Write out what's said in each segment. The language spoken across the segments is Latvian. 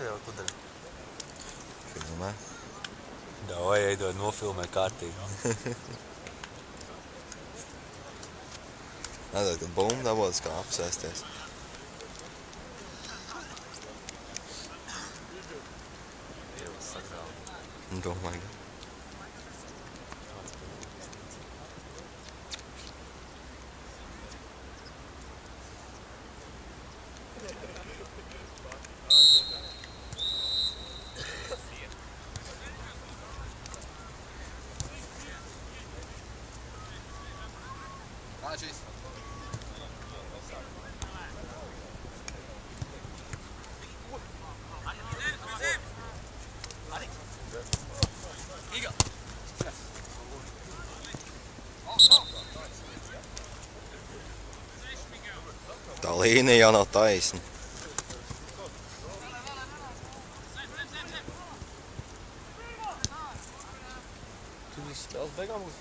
tu jau tu dari? Filmē. Davai, eidod, nofilmē kārtīgi. Nedod, kad bumbu dabūtas kā apsēsties. Dievs sagrāv. Domāju. Tā līnija jau nav taisna. Tu viss spēles beigām būs?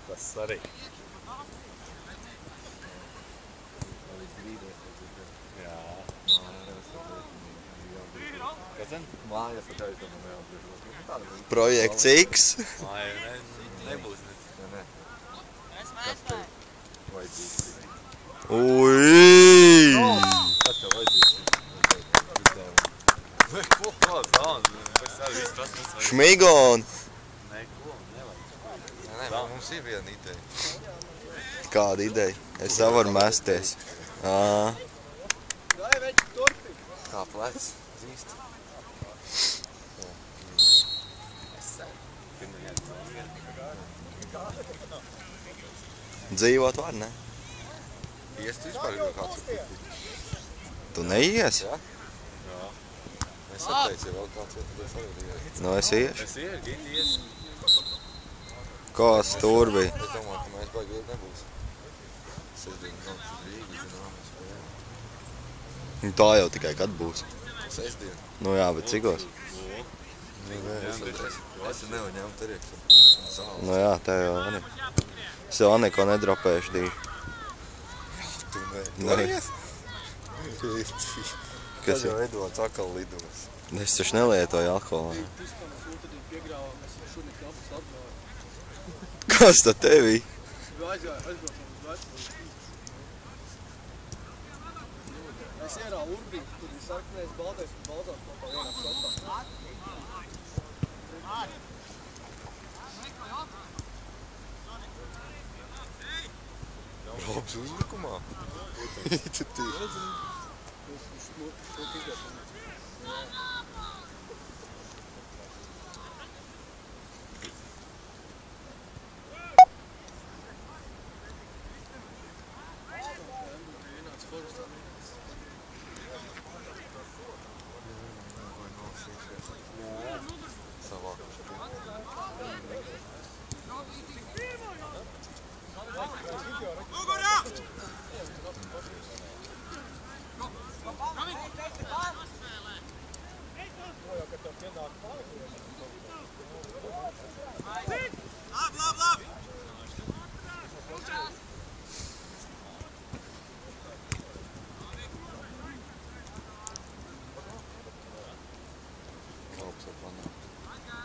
Tas arī. Jā. Kas ten? Mājas ar tevi tam jābūt. Projekts X. Māja nebūs. Ne. Kas tev vajadzīgs? Ui! Kas tev vajadzīgs? Ko daudz? Kas arī viss prasmes? Šmigon! Neko, nevajag. Nē, mums ir viena ideja. Kāda ideja? Es jau varu mesties. Kā plec? Zīst. Dzīvot var, ne? Iest vispār jau kāds ir pītīt. Tu neies? Jā? Jā. Es atteicu, ja vēl kāds ir, tad es arī ies. Nu, es iešu. Es iešu, Giti ies. Kāds tur bija? Es domāju, ka mēs baigi ilgi nebūs. Sestdien nāks uz Rīgu, zināmas spēlē. Tā jau tikai kad būs. Sestdien. Nu jā, bet cikos? Es nevaru ņemt arī. Nu jā, tev jau arī. Es jau neko nedropēšu dīvi. Tu Nē. ies? Kas jau Edvards atkal lidos? Es taču nelietoju alkoholu. Kas tad tevī? Es ierāvu urbīti, tur ir sarkanais baldais un baldās kopā vienā šotā. Robs uzlikumā? Tu tīši.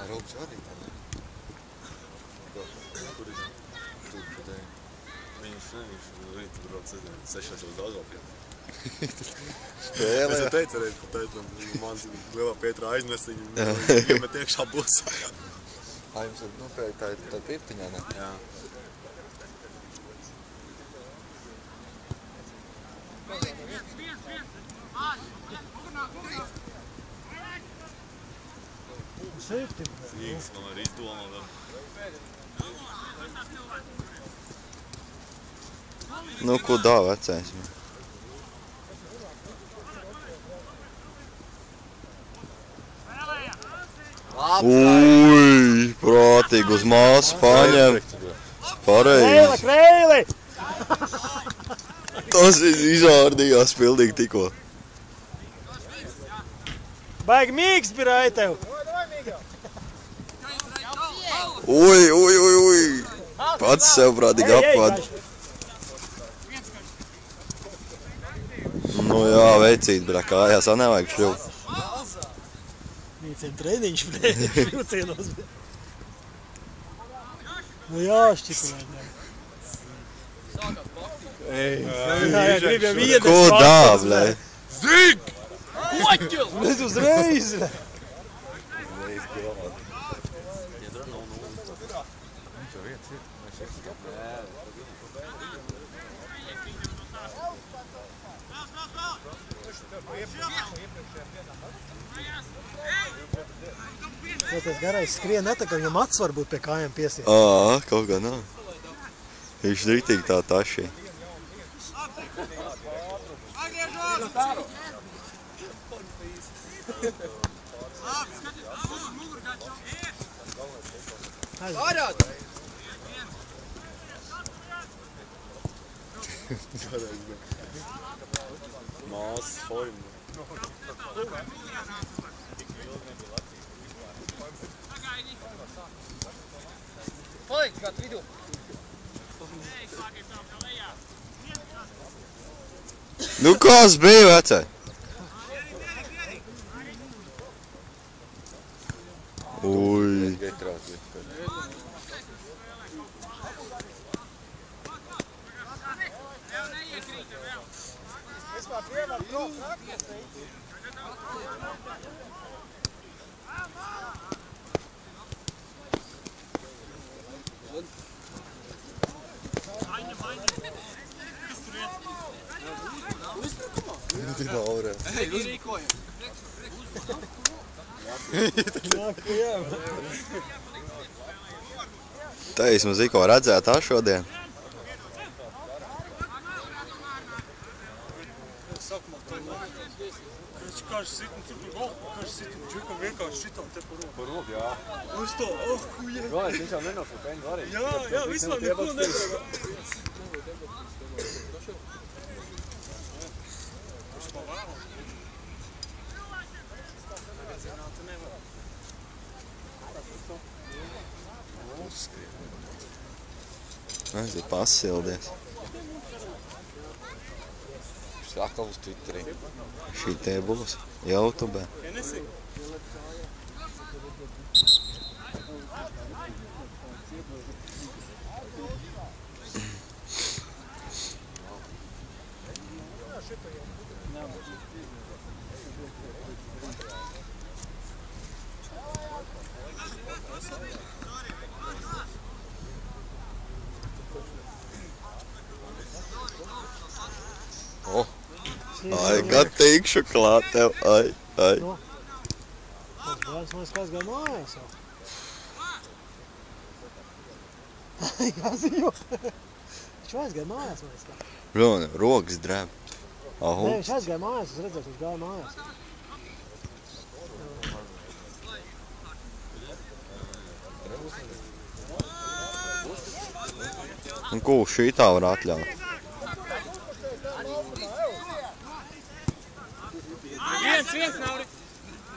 Robs arī tā, ne? Kur ir? Tur, kad ej. Viņš rīt brauc 6 uz Daugavpili. Spēlē. Es jau teicu arī, ka teicu, mans lielā Pietra aiznes viņu iemet iekšā busā. Jums ir nopērkt tā pirtiņā, ne? Jā. Zīgs, man arī izdomā. Nu, ko dā vecais? Ui, prātīgi uz māsu paņem. Pareizi. Kreili! Tas izārdījās pildīgi tikko. Baigi mīgs birāja tev! Ui. Pats sev prātīgi apvad. Nu jā, veicīt, brā, kājās, nevajag šļūt. Viņiem treniņš, šļūcienos. Nu jā, šķikulē. Jā, grib jau iedes. Ko dā, blē? Zig! Koķil! Bet uzreiz. Jo tas garais skrien netaka, viņam acs varbūt pie kājām piesiet. Ā, kaut kā nav. Viņš rītīgi tā tašī. Ārāt! Māsas forma. Palikt kāds vidū. Nu, kas bija, vecē? Ui. Ej, uzrīkoja. Tā vismaz iko redzētā šodien. Kāds sitam citu golfu, kāds sitam džekam vienkārši šitam te par roku. Par roku, jā. Uz to, oh, huja. Galvenais, viņš jau nenofil peņu varēja. Jā, vispār neko nevar. Aiziet pasildies. Saka uz Twitterī. Šī te būs YouTube. O, Ai, kad tikšu klāt tev, ai. Tas bērns man skās gāja mājās jau. Jāziņo. Viņš aizgāja mājās man skās. Runa, rokas drēb. Nē, viņš aizgāja mājās, es redzētu, viņš gāja mājās. Un ko šī tā var atļaut? Viens nav.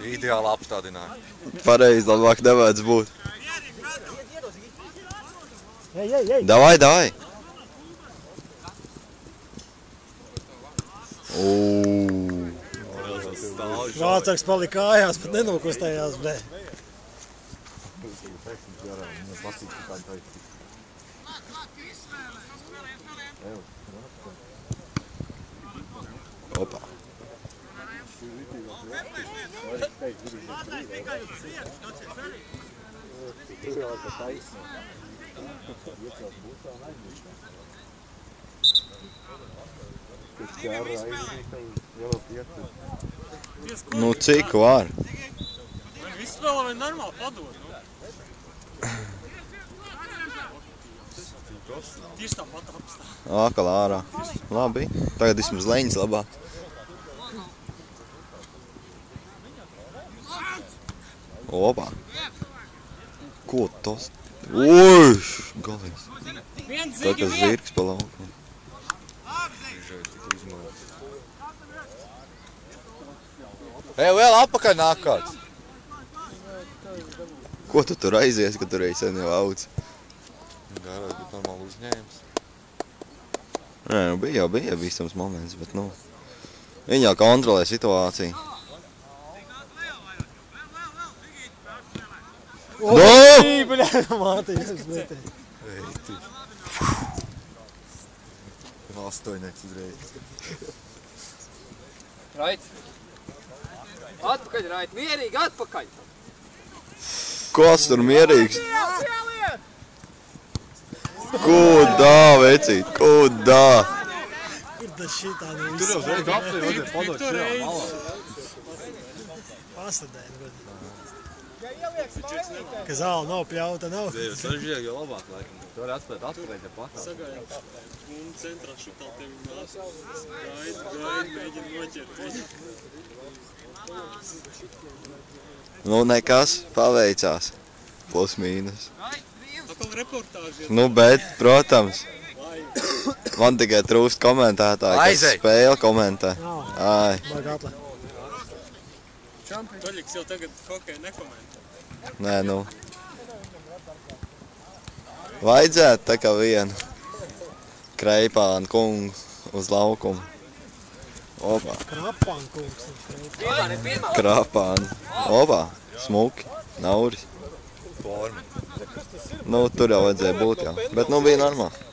ideāli apstādināja. Pareizi, labāk nevajadz būt. Ej. Davai. Vācāks palika kājās, pat nenokustējās, bē. Opa. Nu, cik var? Viss vēl normāli padod, nu. Tieši tāpat apstāv. Ākal ārā. Labi. Tagad vismaz leņas labāk. Opa. Ko tas? Uiš! Galīgs. Tā kā zirgs pa laukumu. Ej, vēl apakaļ nāk kāds. Ko tu tur aizies, ka tur sen jau auc? Garās, bet normāli uzņēmis. Nē, nu bija bīstams moments, bet nu... Viņi jau kontrolē situāciju. Oi, bļā, Mātīs, es metēju. Eiti. Astoņnieks uzreiz. Rait. Atpakaļ, Rait, mierīgi, atpakaļ. Kas tur mierīgs? Kudā, vecīt, kudā? Kur tas šitā no Tur jau uzreiz apsveic, vajadzēja padot šajā malā. Pasadēļ, godīgi. Ka zāle nav pļauta, nav. Saržģiek jau labāk, laikam. Tu vari atspēt atpakaļ, ja patā. Sagājām. Un centrā šitā tevi nāc. Gaidi, mēģina noķert viņu. Nu, nekas, paveicās. Plus mīnus. Atkal reportāži. Nu, bet, protams. Man tikai trūkst komentētāji, kas Aizej! spēli komentē. Ai, Baigi atlē. Toļiks jau tagad hokeju nekomentē. nē, nu. Vajadzētu tā kā vienu kreipānu kungu uz laukumu. Opā, Krapān kungs. krāpānu. Opā, smuki, nauris. Forma. Nu, tur jau vajadzēja būt jau. Bet, nu, bija normāli.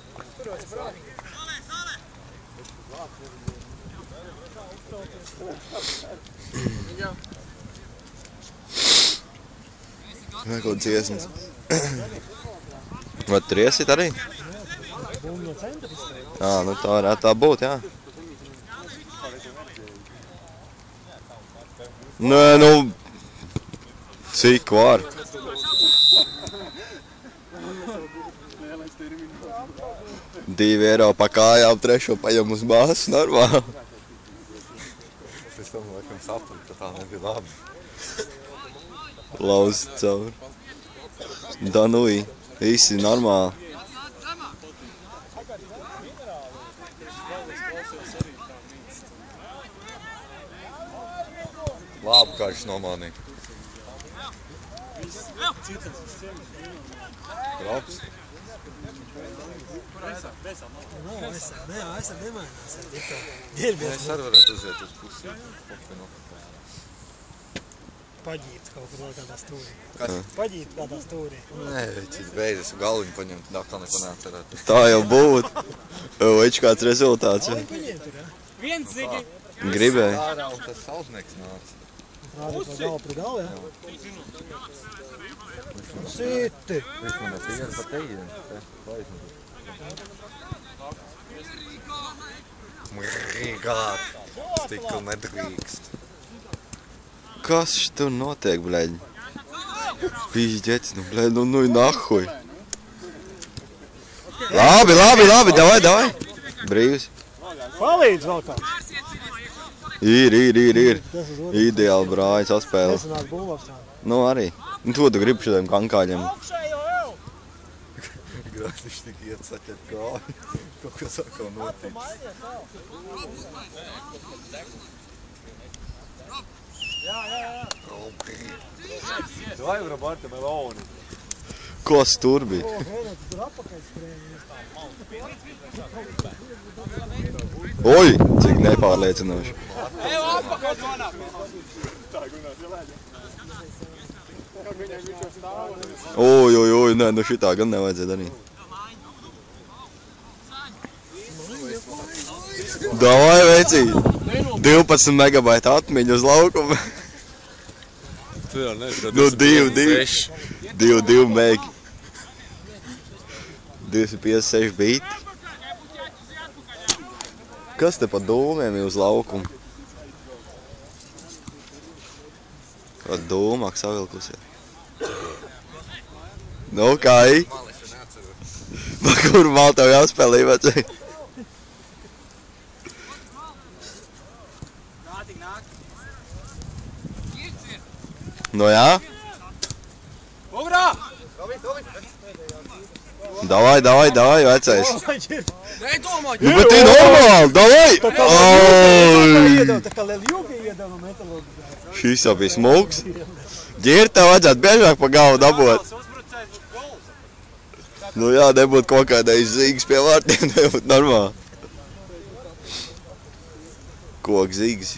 Neko dziesmas. Vai tur iesit arī? Bumbu no centra izteikt. Jā, nu tā varētu tā būt, jā. Nē, nu, cik var? €2 pa kājām, trešo paņem uz māsu, normāli. Pēc tam laikam sapratu, ka tā nebija labi. Lauz cauri. Danui, visi normāli. Labu karš nomānīja. Labs. Nav aizsāk, nē, aizsāk nemainās. Dirbies Es arī varētu uziet uz pusi. paģīt kaut kur vēl kādā stūrī. Kas? Paģīt kādā stūrī. Nē, šis beidzas galviņu paņemt, tā kā neko neatcerētu. Tā jau būtu. Viņš kāds rezultāts. Ja? Paņiem tur, ja? Viens zigi. Gribēju. Ārā un tas sausnieks nāca. Rādi pa galvu pret galvu, ja? Siti! Viņš man ir pa tejienu. Mrīgāt. Stikli nedrīkst. Kas tur notiek, bļaļ? Pīģets, nu, bļaļ, nu, nahuj. Labi, davai. Brīvs. Palīdz vēl kāds. Ir. Tas uz otru. Ideāli brājas atspēle. Nesanāk bumbapstrādi. Nu, arī. Nu, to tu gribi šodien kankāļiem. Grātiņš tik iet saķert kāju. Kaut kas atkal notiks. Vai varam Marta Meloni? Kas tur bija? O, Henot, tur apakaļ skrējies. Oi, cik nepārliecinoši. Evo, apakaļ zonā. Oi, nē, nu šitā gan nevajadzēja darīt. Davai, vecīt. 12 megabaita atmiņu uz laukumu. Tu jau nezinu. Nu, 2 megi. 256 biti. Kas te pa dūmiem ir uz laukumu? Kā dūmāk savilkusies. Nu, kā i? Pa kuru mal tev jāspēlē, vecēji? Nu jā? Ugrā! Davai, vecais. Nedomā! Nu, bet ir normāli, davai! Oi! Tā kā Leljuga iedeva metalogu. Šis jau bija smuks. Ģir, tev vajadzētu biežāk pa galvu dabot. Nu jā, nebūtu kaut kādai zīgas pie vārtiem, nebūtu normāli. Koks zigs.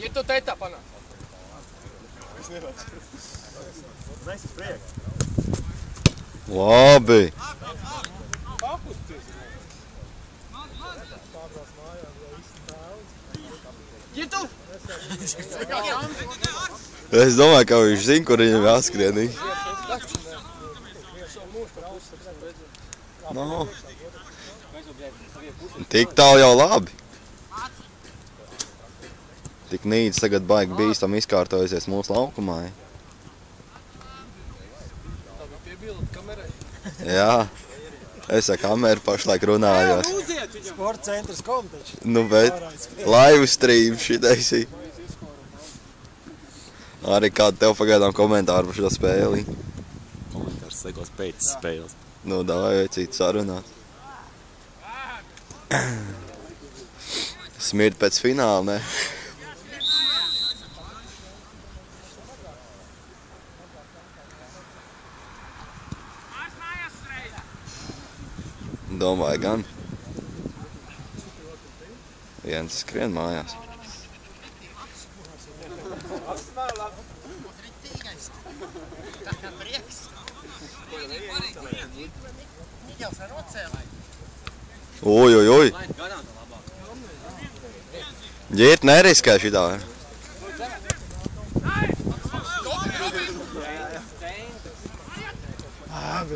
Ir tu tetā panāk. Labi. Ir tu! Es domāju, ka viņš zina, kur viņam jāskrien. No. Tik tālu jau labi. Tik nīdz tagad baigi bīstam izkārtojusies mūsu laukumā. Jā. Es ar kameru pašlaik runājos. Sporta centrs komiteči. Nu, bet live stream šitais. Arī kādu tev pagaidām komentāru par šo spēli? Komentārs sekos pēc spēles. Nu, davai citu sarunāt. Smirt pēc fināla, ne? Domāju gan. Viens skrien mājās. Oj, oj, oj. Ģirt neriskē šitā.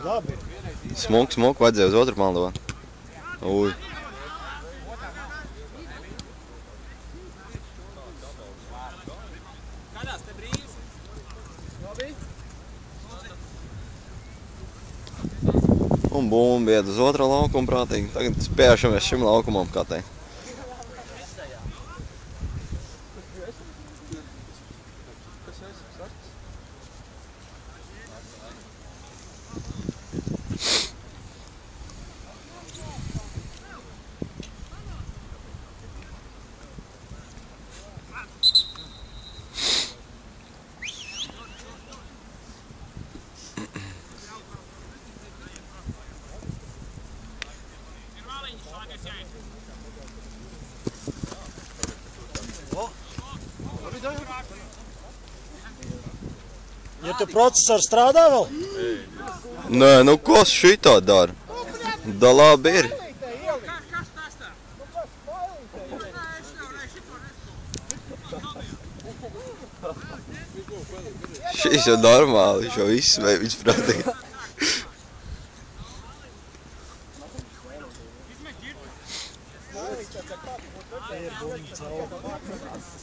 Labi. Smuk, vajadzēja uz otru maldu. Uj. Un bumbi iet uz otro laukumu prātīgi. Tagad spēšamies šim laukumam, kā teikt. Ja tu procesors strādā vēl? Nē, nu kas šitā dara? Da labi ir. Šis jau normāli, viņš jau izsmēja, viņš prātīgi.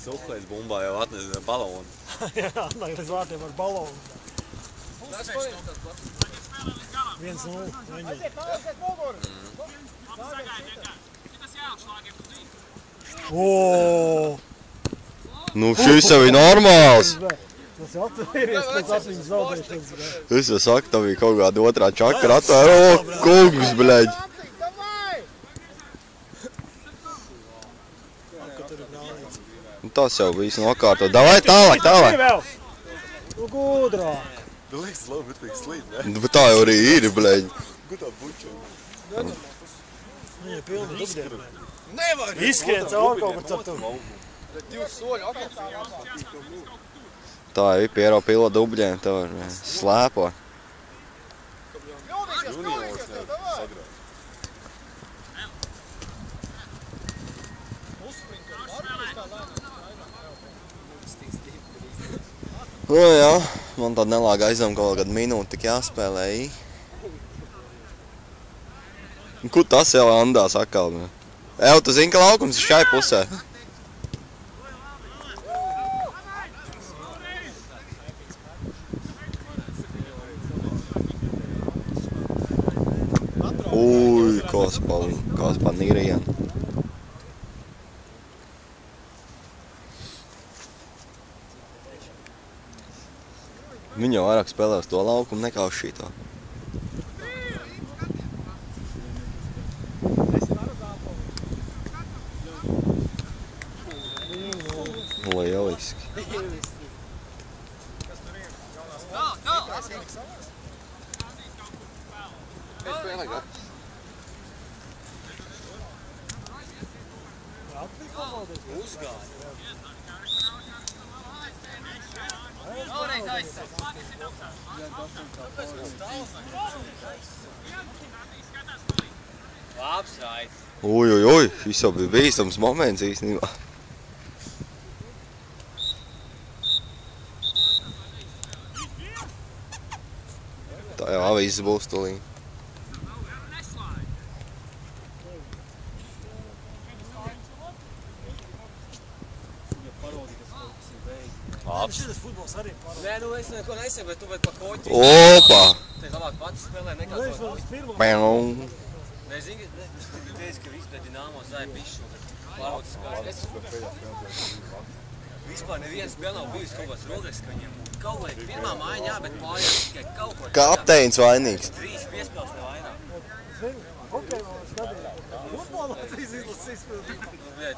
Suklais bumbā jau atnes balonu. Jā, atnāk līdz vārtiem ar balonu. 1-0. Oooo! Nu šis jau ir normāls. Tas jau atvēries, pēc atmiņas zaudēšanas. Es jau saku, tā bija kaut kāda otrā čakra atvēra. O, kungs, bļaļ. Tas jau viss nokārto. Davai tālāk, tālāk. Nu gudrāk. Tu liekas labi, bet liekas slīd, ne? Bet tā jau arī ir, bļaļ. Gutā buča. Viņa pilna dubdiem. Nevar! Izskrien caur kaut kur tur. Divas soļu atkal. Tā ir Piero pila dubļiem, tā var slēpo. Juniors sagrāt. Nu jā, man tāda nelāga aizdevuma kaut kādu minūti tik jāspēlē. Kur tas jau andās atkal? Ev, tu zini, ka laukums ir šai pusē? Uj, kas pa nīrien. Viņi jau vairāk spēlē uz to laukumu nekā uz šito. nevajag. Labs, Rait. Ui, šis jau bija bīstams moments īstenībā. Tā jau avīzes būs tūlīt. Nē, nu es neko nesaku, bet tu vajag pa koķi. Opa! Te labāk pats spēlē nekā to. Pēm! Nē, zini, tu teici, ka viss pēc Dinamo zāja bišu. Pāraudzes spēlēs. Vispār neviens spēl nav bijis kaut kāds rogas, ka viņiem kaut vai pirmā māja, jā, bet mājās tikai kaut ko. Kapteinis vainīgs. 3 piespēles ne vairāk. Futbolā 3 izlases izpildi. Jā,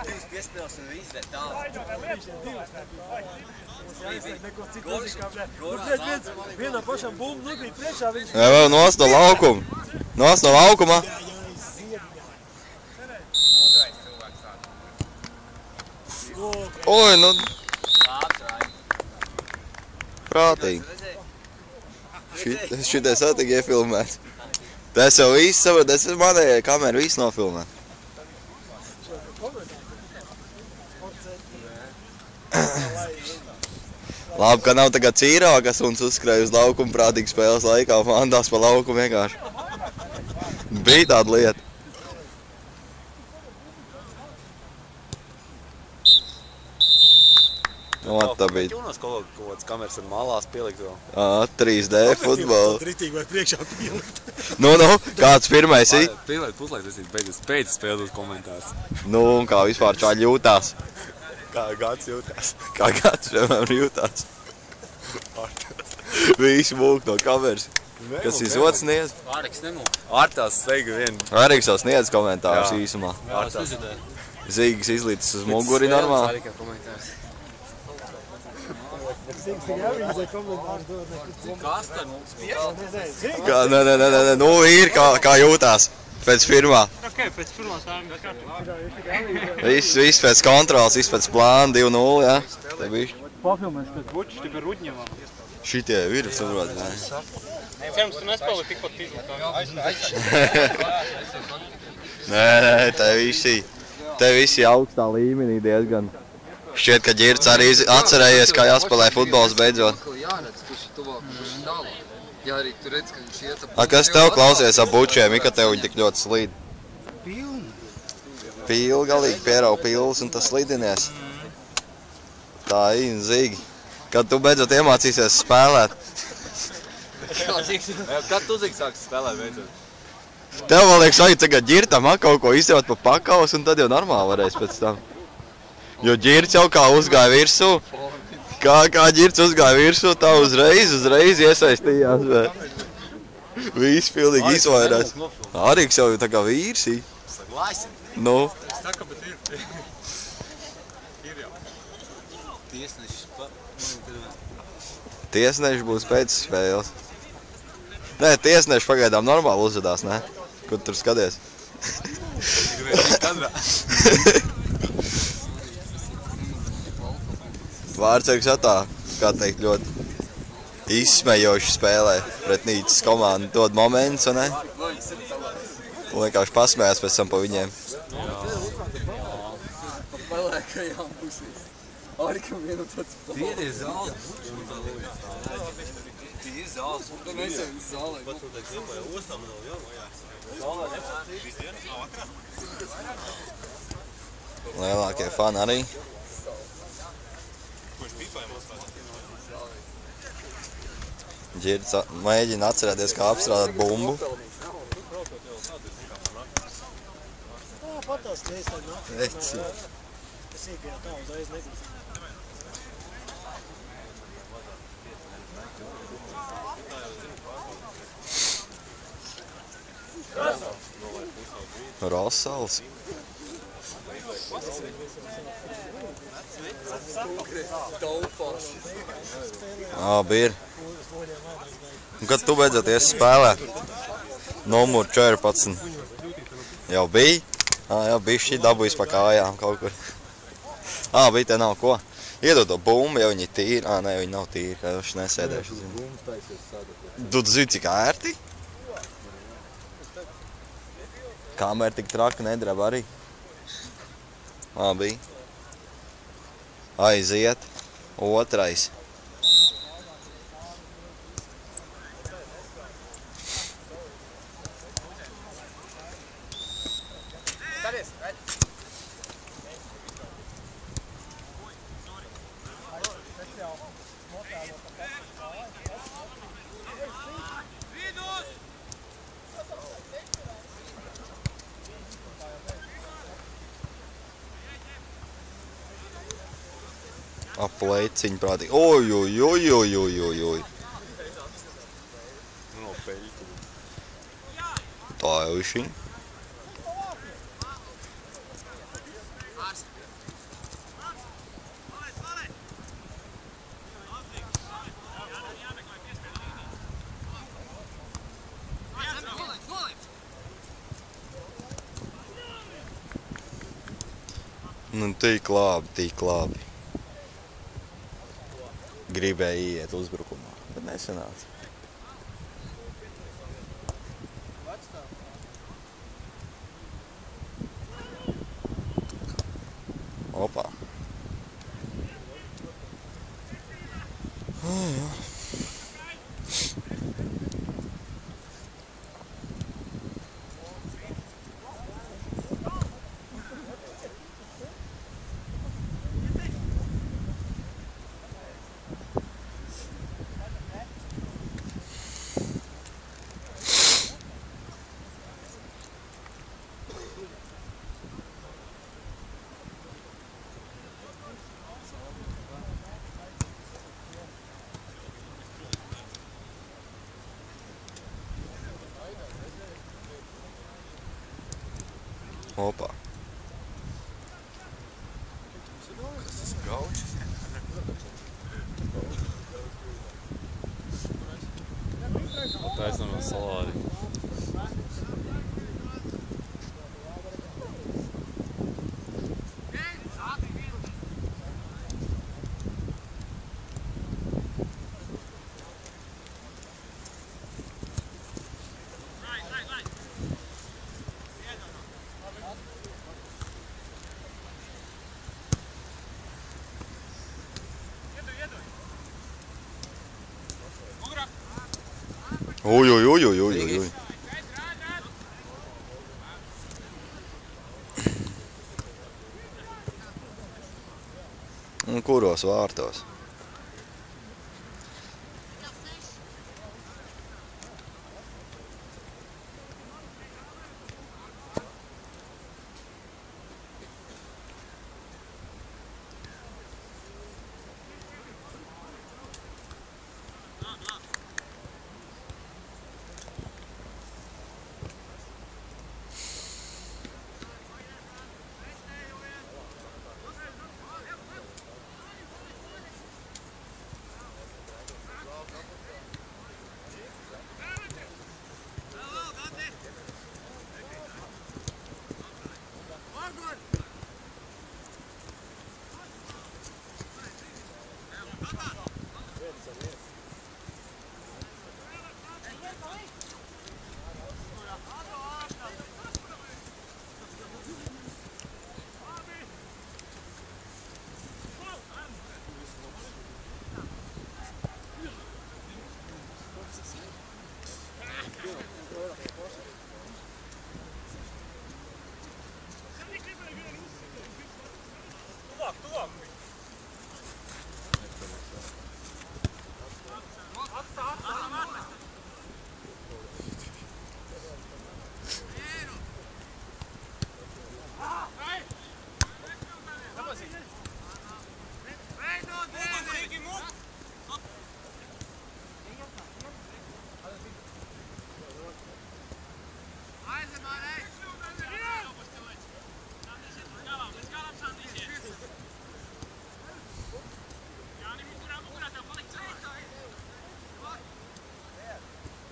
Trīs piespēles un viss, bet tā. Vienā pašam bumbu nubīt priekšā viņš. Jā, vēl nost no laukuma. Nost no laukuma. Oi, nu... Prātīgi. Šitais vēl tik iefilmēts. Tas jau viss saprot, tas manējai kameru viss nofilmē. Labi, ka nav tagad cīrā, kas uns uzskrēja uz laukumu prātīgi spēles laikā, mandās pa laukumu vienkārši. Bija tāda lieta. Tā bija. Jūnos kaut kāds kameras ar malās pielikt vēl. 3D futbolu. Ritīgi vai priekšā pielikt. Nu, kāds pirmais ir? Pielikt puslaiks, es beidz spēlēt komentārs. Nu, un kā vispār čāļi jūtās? Kā gads jūtās. Kā gads, piemēram, jūtās? Visi mūk no kameras. Kas izvots sniedz? Āreks nemūk. Ārtās steiga vien. Ārīgs jau sniedz komentārus īsumā. Ārtās uzidēja. Zīgas izlītas uz muguri normāli. Ārīkā komentārs. Zīgs tik avīzē komentārs dod nekad. Kas tad? Spies? Nē, nu ir kā jūtās pēc pirmā. Ok, pēc pirmās ārgas kārtībā. Viss pēc kontrols, viss pēc plāna, 2-0, jā. Te bišķi. Pafilmēs pēc bučs, te par Rudņevā. Šitie ir, saprot, nē. Cerams, tu nespēli tikpat izlūkā. Nē, te visi augstā līmenī diezgan. Šķiet, ka Ģirds arī atcerējies, kā jāspēlē futbols beidzot. Jāredz, kurš ir tuvāk, kurš ir tālāk. Jā, arī tu redz, ka viņš iet ap... Kas tev klausies ap bučiem, ka tev viņi tik ļoti slīd? Pīli galīgi pierau pīlis un tas slidinies. Tā ir zīgi. Kad tu beidzot iemācīsies spēlēt. Kad tu zīgi sāks spēlēt beidzot? Tev vēl liekas, vajag tagad Ģirtam kaut ko izjūt pa pakaus un tad jau normāli varēs pēc tam. Jo Ģirds jau kā uzgāja virsū. Kā Ģirds uzgāja virsū, tā uzreiz iesaistījās. Viss pilnīgi izvairās. Ārīgs jau tā kā vīrs ir. Nu. Tiesneši būs pēc spēles. Nē, tiesneši pagaidām normāli uzvedās, ne? Kur tur skaties? Vārtsargs atā, kā teikt, ļoti izsmejoši spēlē pret Nīcas komandu. Dod moments, un ne? Un vienkārši pasmējās pēc tam pa viņiem. Pelēkajām pusīs. Ārikam vienu tāds spēlē. Tie ir zāles. Tie ir zāles. Tu nesam zālē. Pat tu teiks, vai ostām nav jāmājā. Zālē nepatīs. Lielākie fani arī. Ģirds mēģina atcerēties, kā apstrādāt bumbu. Patās lies tā nāk. Eci. Es iegāju tā uzreiz negrib. Rosals. Taupās. Bir. Un kad tu beidzot spēlēt? Numur 14. Jau bija? Jau bija šī dabūjis pa kājām kaut kur. Bija te nav ko. Iedod to bumbu, ja viņi ir tīri. Nē, viņi nav tīri, ka viņš nesēdēšu. Tu zini, cik ērti? Kamera tik traka nedrab arī. Bija. Aiziet. Otrais. Aplēciņi prātīgi. Oj. No peļķu. Tā jau višiņ. Nu, tik labi. Gribēja iet uzbrukumā, bet nesanāca. Opā. Jā. Opā. Kas tas gaučs? Taisnām vēl salādi. Oj. Un kuros vārtos?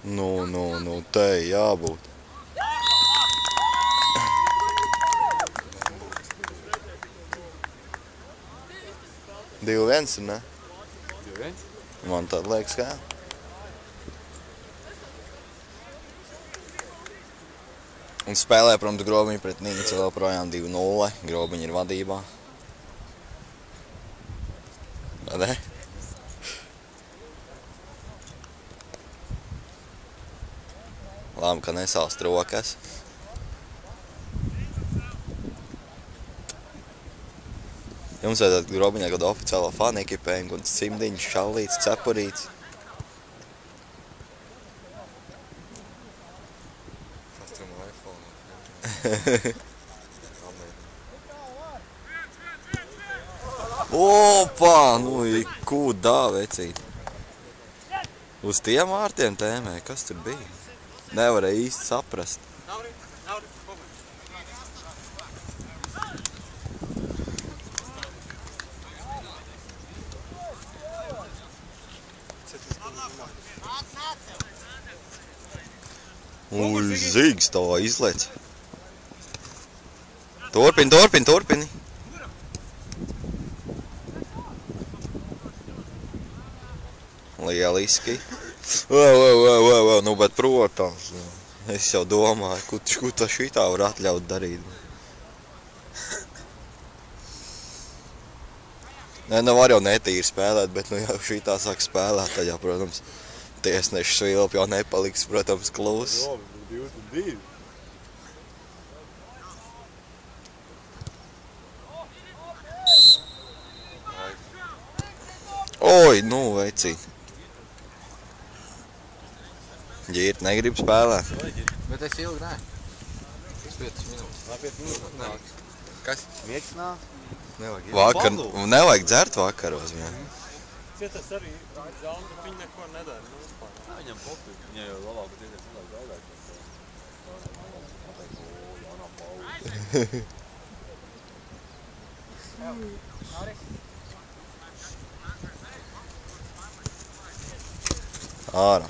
Nu, te jābūt. Divi viens, ne? 2-1? Man tā liekas, kā. Un spēlē, protams, Grobiņu pret Nīcu vēl projām 2-0. Grobiņi ir vadībā. Vai ne? Labi, ka nesāst rokas. Jums vajadzētu Grobiņā kādu oficiālo fanu ekipējumu, kāds cimdiņš, šallīts, cepurīts. Katram iPhone. Opā, nu, kūdā, vecīt. Uz tiem vārtiem tēmē, kas tur bija? Nevarēja īsti saprast. Zīgs tā izlec. Turpini. Lieliski. Nu, bet, protams, es jau domāju, ko tā šitā var atļaut darīt. Nē, nu var jau netīri spēlēt, bet nu jau šitā sāk spēlēt, tad jau, protams, tiesnešu svilp jau nepaliks, protams, klūs. Jo, 2-2. Oi, nu, vecīt. Ģirt negrib spēlēt. Bet es ilgi nē. 5 minūtes. 5 minūtes. Kas? Miegs nāk? Nevajag. Vakar, nevajag dzert vakaros, jā. Cietas arī zāli, bet viņi neko nedara. Nu, vispār. Viņam pofīgi. Viņam jau labāk, bet es nelāk gaidāt. Ārā.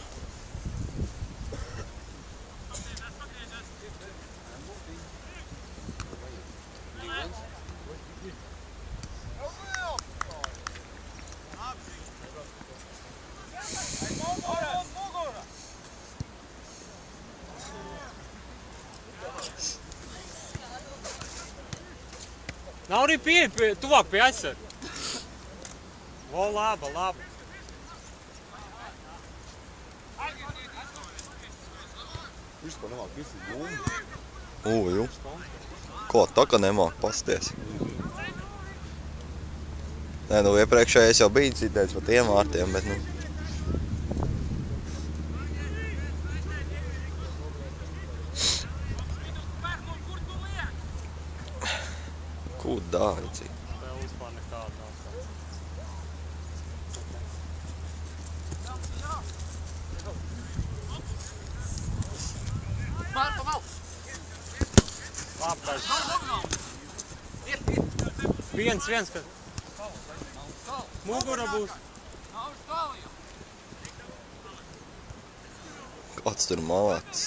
Nav arī tuvāk pie aizsarga. O, laba. Vispār nemāk visi bumbi. Jū. Ko, tā ka nemāk pasties? Nē, nu, iepriekšējais jau bija citēts pa tiem vārtiem, bet, nu... Kūdā, vecīt. Vēl vispār nekāda nav. Viens, kad mugura būs. Kāds tur malāts.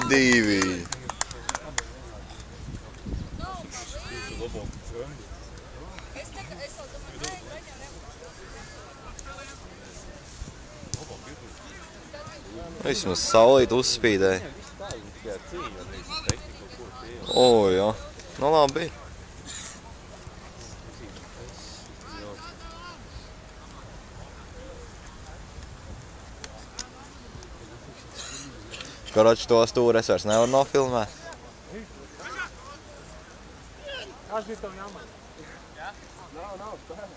Divi. Vismaz saulīt uzspīdēja. O, jā. Nu, labi. Karoči, to stūri es vairs nevaru nofilmēt. Kāds bija tev jāmāk? Nav spēlē.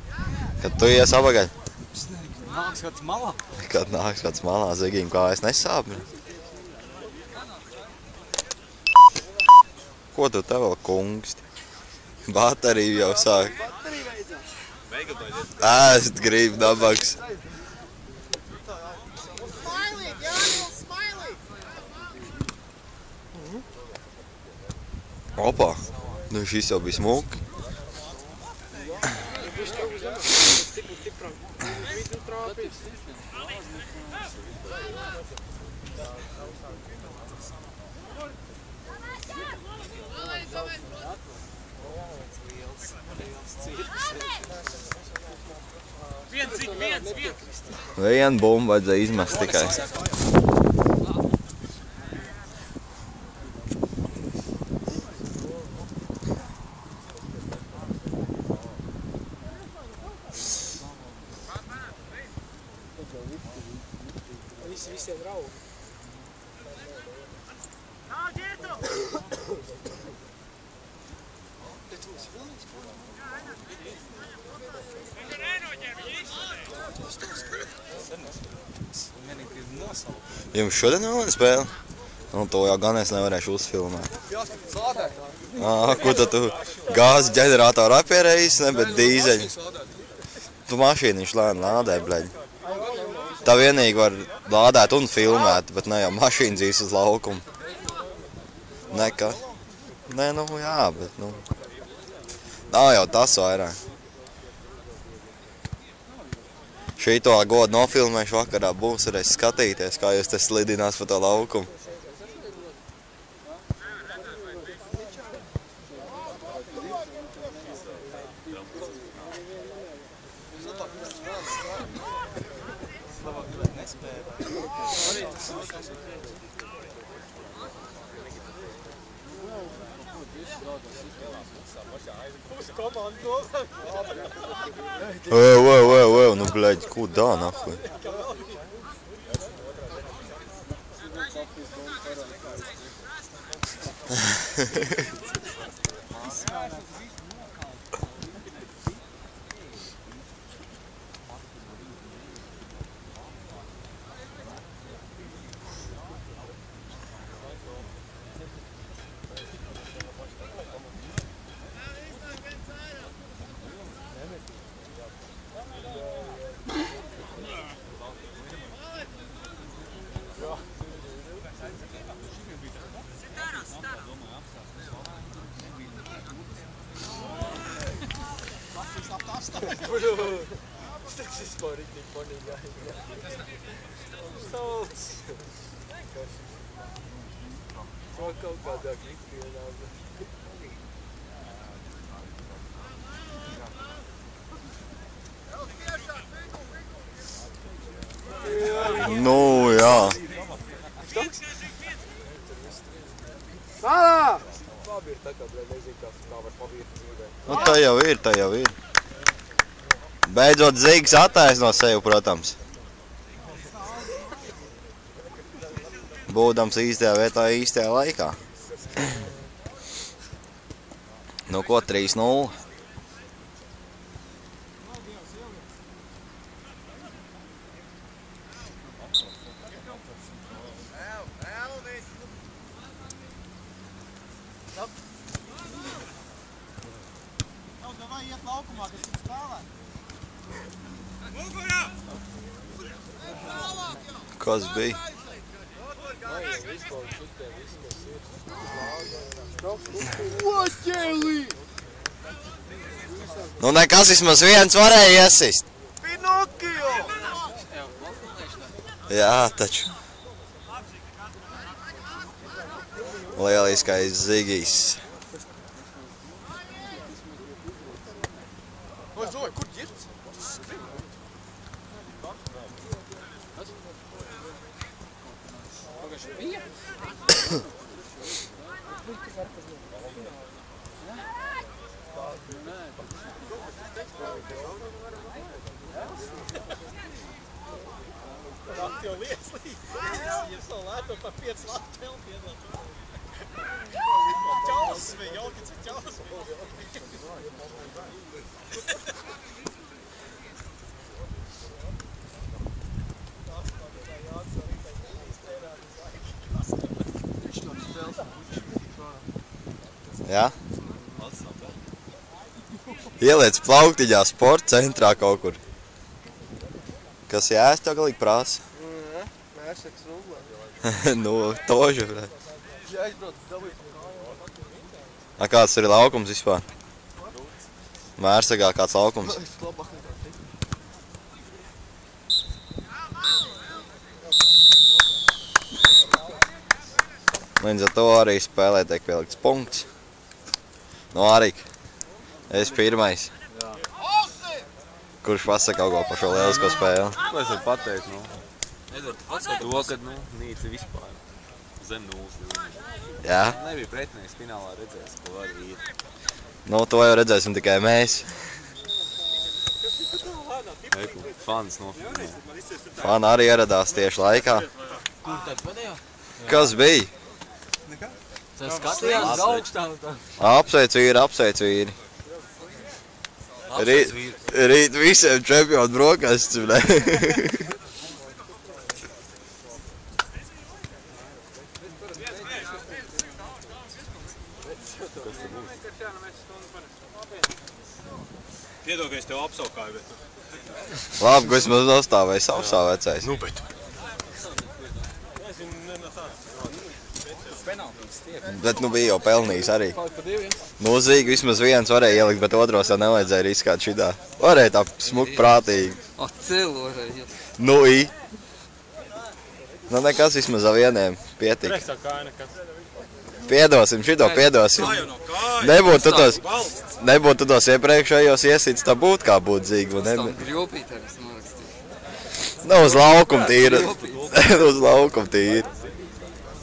Kad tu ies apakaļ? Nāks kāds malā. Kad nāks kāds malā, Zigīm kājas nesāp. Ko tu te vēl kungsti? Bateriju jau sāk. Ēst grib nabaks. Opa, nu šis jau bija smuki. Vienu bumbu vajadzēja izmest tikai. Visiem raugi. Jums šodien vēl viena spēle? Nu, to jau gan es nevarēšu uzfilmēt. Ko tad tu gāzes ģeneratoru apierējis, ne, bet dīzeļu? Tu mašīnu viņš lēni lādē, bleģi. Tā vienīgi var lādēt un filmēt, bet ne jau mašīnu dzīs uz laukumu. Neka. Nē, nu jā, bet nu. Nav jau tas vairāk. Šito godu nofilmēšu vakarā būs varēs skatīties, kā jūs te slidinās pa to laukumu. Ну, блядь, куда нахуй? Tas vispār rīktīgi panīgā. Sauc. To kaut kādā ikdienā. Nu, jā. Malā! Labi ir tā kā, blē, nezinu, kā var pavirt dzīvē. Nu, tā jau ir. Beidzot Zigs attaisno sevi, protams. Būdams īstajā vietā, īstajā laikā. Nu ko, 3-0. Davai iet laukumā, kas ir spēlēt. Kas bija? Nu nekas vismaz viens varēja iesist. Pinokio! Jā, taču. Lieliskais Zigijs. O, es domāju, kur ģirts? Tā jau lieslīgi. Ja savu lēto par 5 lātu vēl piedāt. Čaus, vai jauki, cik čaus. Jā? Ieliec plauktiņā sporta centrā kaut kur. Kas jāēst jau galīgi prasa? Nē, mērseks rullē. Nu, tožu, bre. Jāizbrauc dabīt pa kājām. A, kāds ir laukums vispār? Mērsagā kāds laukums? Es labāk nekā tik. Līdz ar to arī spēlē tiek pielikts punkts. No Arika. Es pirmais. Kurš pasaka kaut ko par šo lielisko spēli? Ko es varu pateikt, nu? Edvard, tu pats To, kad, nu, Nīca vispār zem 0. Jā? Nebija pretinieks finālā redzēs, ko arī ir. Nu, to jau redzēsim tikai mēs. Eiku, fans nofilmē. Fana arī ieradās tieši laikā. Kur tad vadījā? Kas bija? Tas skatījās uz augstām. Apsveic vīri. Rīt visiem čempionu brokastis, ne? Piedod, ka es tev apsaukāju, bet... Labi, ka vismaz nostāvēju savsā vecais. Nu, bet... Bet nu bija jau pelnījis arī. Mūzīgi vismaz viens varēja ielikt, bet otros jau nevajadzēja riskāt šitā. Varēja tā smuk prātīgi. Celu varēja. Nu, i. Nu, nekas vismaz ar vieniem pietika. Priekšā kāja nekas. Piedosim, šito piedosim. Nebūtu tos iepriekšējos iesīts, tā būtu kā būtu zīga. Tam grjopītēm es norakstīju. Nu, uz laukumu tīri. Uz laukumu tīri.